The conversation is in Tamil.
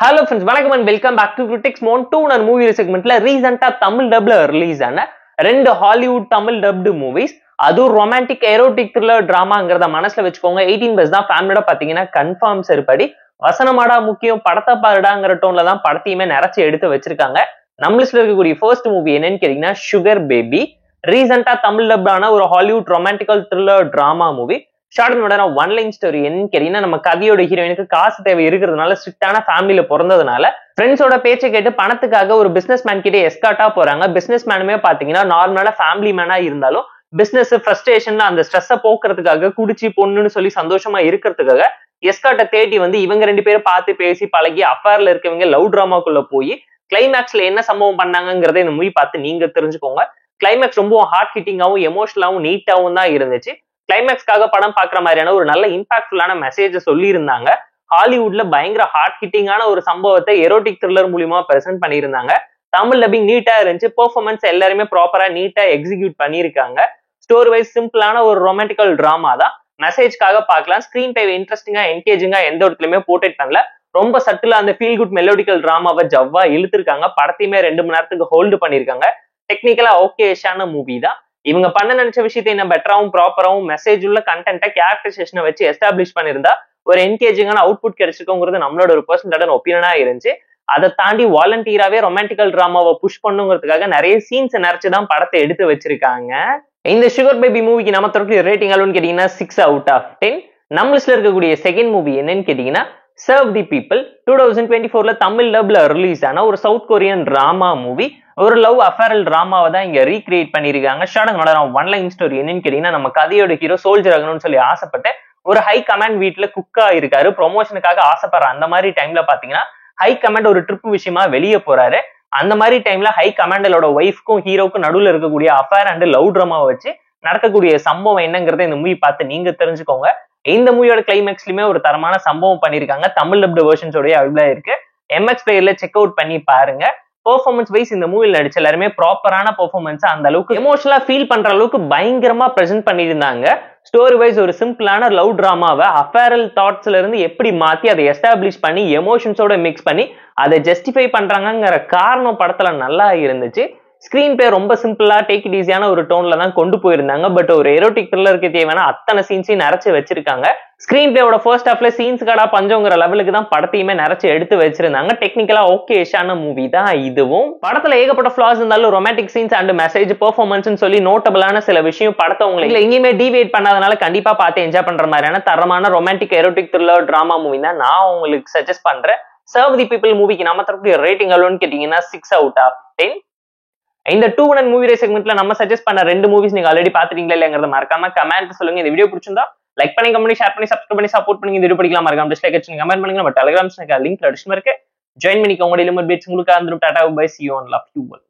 ஹலோ ஃப்ரெண்ட்ஸ், வணக்கம் and welcome back to critics மோன் 2 நான் மூவி செக்மெண்ட்ல ரீசெண்டா தமிழ் டப்ல ரிலீஸ் ஆன ரெண்டு ஹாலிவுட் தமிழ் டப்டு மூவிஸ். அதுவும் ரொமான்டிக் எரோட்டிக் த்ரில்லர் டிராமாங்கிறத மனசுல வச்சுக்கோங்க. 18+ தான் ஃபேமிலியோட பாத்தீங்கன்னா கன்ஃபார்ம் சரிப்படி வசனமாடா முக்கியம் படத்தை பாருடாங்கிற டோன்ல தான் படத்தையுமே நிறைச்சு எடுத்து வச்சிருக்காங்க. நம்ம லிஸ்ட்ல இருக்கக்கூடிய ஃபர்ஸ்ட் மூவி என்னன்னு கேட்டீங்கன்னா சுகர் பேபி. ரீசெண்டா தமிழ் டப்டான ஒரு Hollywood ரொமான்டிக்கல் thriller drama movie. Short one line story என்னன்னு கேட்டீங்கன்னா, நம்ம கதையோட ஹீரோயினுக்கு காசு தேவை இருக்கிறதுனால ஸ்ட்ரிக்டான ஃபேமிலியில பிறந்ததுனால ஃப்ரெண்ட்ஸோட பேச்சை கேட்டு பணத்துக்காக ஒரு பிசினஸ் மேன் கிட்டே எஸ்கார்ட்டா போறாங்க. பிசினஸ் மேனுமே பாத்தீங்கன்னா நார்மலான ஃபேமிலி மேனா இருந்தாலும் பிசினஸ் ஃப்ரஸ்ட்ரேஷன்ல அந்த ஸ்ட்ரெஸ்ஸை போக்குறதுக்காக குடிச்சு பொண்ணுன்னு சொல்லி சந்தோஷமா இருக்கிறதுக்காக எஸ்கார்ட்டை தேடி வந்து இவங்க ரெண்டு பேரும் பார்த்து பேசி பழகி அஃபேர்ல இருக்கவங்க லவ் டிராமாக்குள்ள போய் கிளைமேக்ஸ்ல என்ன சம்பவம் பண்ணாங்கிறத இந்த மூவி பார்த்து நீங்க தெரிஞ்சுக்கோங்க. கிளைமேக்ஸ் ரொம்ப ஹார்ட் ஹிட்டிங்காவும் எமோஷனலாவும் நீட்டாவும் தான் இருந்துச்சு. கிளைமேக்ஸ்க்காக படம் பாக்குற மாதிரியான ஒரு நல்ல இம்பாக்ட்ஃபுல்லான மெசேஜ் சொல்லி இருந்தாங்க. ஹாலிவுட்ல பயங்கர ஹார்ட் ஹிட்டிங்கான ஒரு சம்பவத்தை எரோட்டிக் த்ரில்லர் மூலியமா பிரசென்ட் பண்ணியிருந்தாங்க. தமிழ் டப்பிங் நீட்டா இருந்துச்சு. பெர்ஃபார்மன்ஸ் எல்லாருமே ப்ராப்பரா நீட்டா எக்ஸிக்யூட் பண்ணியிருக்காங்க. ஸ்டோரி வைஸ் சிம்பிளான ஒரு ரொமான்டிக்கல் டிராமா தான். மெசேஜ்க்காக பார்க்கலாம். ஸ்கிரீன் பிளே இன்ட்ரெஸ்டிங்கா என்கேஜிங்கா எந்த இடத்துலயுமே போர்ட்ரேட் பண்ணல. ரொம்ப சட்டிலா அந்த ஃபீல் குட் மெலோடிக்கல் டிராமாவை ஜவ்வா இழுத்துருக்காங்க. படத்தையுமே 2 மணி நேரத்துக்கு ஹோல்டு பண்ணிருக்காங்க. டெக்னிக்கலா ஓகேஷான மூவி தான். இவங்க பண்ண நினைச்ச விஷயத்தை என்ன பெட்டராவும் ப்ராப்பராவும் மெசேஜ் உள்ள கண்டென்ட்டை கேரக்டரைசேஷனை வச்சு எஸ்டாப்ளிஷ் பண்ணிருந்தா ஒரு என்கேஜிங்கான அவுட்புட் கிடைச்சிருக்கோங்கிறது நம்மளோட ஒரு பர்சனல் ஒப்பீனியனா இருந்துச்சு. அதை தாண்டி வாலண்டியராவே ரொமான்டிக்கல் டிராமாவை புஷ் பண்ணுங்கிறதுக்காக நிறைய சீன்ஸ் நிறைச்சுதான் படத்தை எடுத்து வச்சிருக்காங்க. இந்த சுகர் பேபி மூவிக்கு நம்ம தரக்கூடிய ரேட்டிங் அளவுன்னு கேட்டீங்கன்னா 6/10. நம்ம லிஸ்ட்ல இருக்கக்கூடிய செகண்ட் மூவி என்னன்னு கேட்டீங்கன்னா சர்வ் தி பீப்புள். 2024 தமிழ் டப்ல ரிலீஸ் ஆன ஒரு சவுத் கொரியன் டிராமா மூவி. ஒரு லவ் அஃபேரல் டிராமாவை தான் இங்க ரீக்ரியேட் பண்ணிருக்காங்க. ஒன் லைன் ஸ்டோரி என்னன்னு கேட்டீங்கன்னா, நம்ம கதையோட ஹீரோ சோல்ஜர் ஆகணும்னு சொல்லி ஆசைப்பட்டு ஒரு ஹை கமாண்ட் வீட்டுல குக்கா இருக்காரு. ப்ரொமோஷனுக்காக ஆசைப்படுற அந்த மாதிரி டைம்ல பாத்தீங்கன்னா ஹை கமாண்ட் ஒரு ட்ரிப் விஷயமா வெளியே போறாரு. அந்த மாதிரி டைம்ல ஹை கமாண்டலோட ஒய்ஃப்க்கும் ஹீரோக்கும் நடுவில் இருக்கக்கூடிய அஃபேர் அண்ட் லவ் டிராமாவை வச்சு நடக்கக்கூடிய சம்பவம் என்னங்கிறத இந்த மூவி பார்த்து நீங்க தெரிஞ்சுக்கோங்க. இந்த மூவியோட கிளைமேக்ஸ்லயுமே ஒரு தரமான சம்பவம் பண்ணிருக்காங்க. தமிழ் டப்டு வெர்ஷன்ஸோடய அவைலபிளா இருக்கு. எம்எக்ஸ் பிளேயர்ல செக் அவுட் பண்ணி பாருங்க. பெர்ஃபார்மன்ஸ் வைஸ் இந்த மூவில நடிச்ச எல்லாருமே ப்ராப்பரான பெர்ஃபார்மன்ஸ் அந்த அளவுக்கு எமோஷனலா ஃபீல் பண்ற அளவுக்கு பயங்கரமா பிரசென்ட் பண்ணியிருந்தாங்க. ஸ்டோரி வைஸ் ஒரு சிம்பிளான லவ் டிராமாவை அஃபேரல் தாட்ஸ்ல இருந்து எப்படி மாத்தி அதை எஸ்டாப்ளிஷ் பண்ணி எமோஷன்ஸோட மிக்ஸ் பண்ணி அதை ஜஸ்டிஃபை பண்றாங்கிற காரணம் படத்துல நல்லா இருந்துச்சு. ஸ்கிரீன் பிளே ரொம்ப சிம்பிளா டேக் இட் ஈஸியான ஒரு டோன்ல தான் கொண்டு போயிருந்தாங்க. பட் ஒரு எரோட்டிக் த்ரில்லருக்கு தேவையான அத்தனை சீன்ஸையும் நிறைச்சு வச்சிருக்காங்க. ஸ்கிரீன் பிளேயோட ஃபர்ஸ்ட் ஹாஃப்ல சீன்ஸ் கடா பஞ்சங்கிற லெவலுக்கு தான் படத்தையுமே நிறைச்சு எடுத்து வச்சிருந்தாங்க. டெக்னிக்கலா ஓகேஷான மூவி தான் இதுவும். படத்துல ஏகப்பட்ட ஃபிளாஸ் இருந்தாலும் romantic scenes and message performance சொல்லி நோட்டபிளான சில விஷயம் படத்தை உங்களுக்கு எங்கேயுமே டிவியேட் பண்ணாதனால கண்டிப்பா பார்த்து என்ஜாய் பண்ற மாதிரியான தரமான romantic erotic thriller drama movie தான் நான் உங்களுக்கு சஜஸ்ட் பண்றேன். சர்வ் தி பீப்புள் மூவிக்கு நம்ம தரக்கூடிய ரேட்டிங் அளவுன்னு கேட்டீங்கன்னா 6/10. இந்த 2 மூவி செக்மெண்ட்ல நம்ம சஜஸ்ட் பண்ண 2 மூவிஸ் நீங்க ஆல்ரெடி பாத்துட்டீங்களா இல்லங்கிறத மறக்காம கமெண்ட் சொல்லுங்க. இந்த வீடியோ பிடிச்சிருந்தா லைக் பண்ணி, கமெண்ட், ஷேர் பண்ணி, சப்ஸ்கிரைப் பண்ணி சப்போர்ட் பண்ணி இந்த வீடியோ படிக்கலாம். மறக்காம டிஸ்லைக் அடிச்சு கமெண்ட் பண்ணுங்க. நம்ம டெலிகிராம் லிங்க் டிஸ்கிரிப்ஷன்ல இருக்கு. ஜாயின் பண்ணிக்கோங்க. டெய்லி அப்டேட்ஸ் உங்களுக்கு வந்துரும். Tata bye, see you and love you all.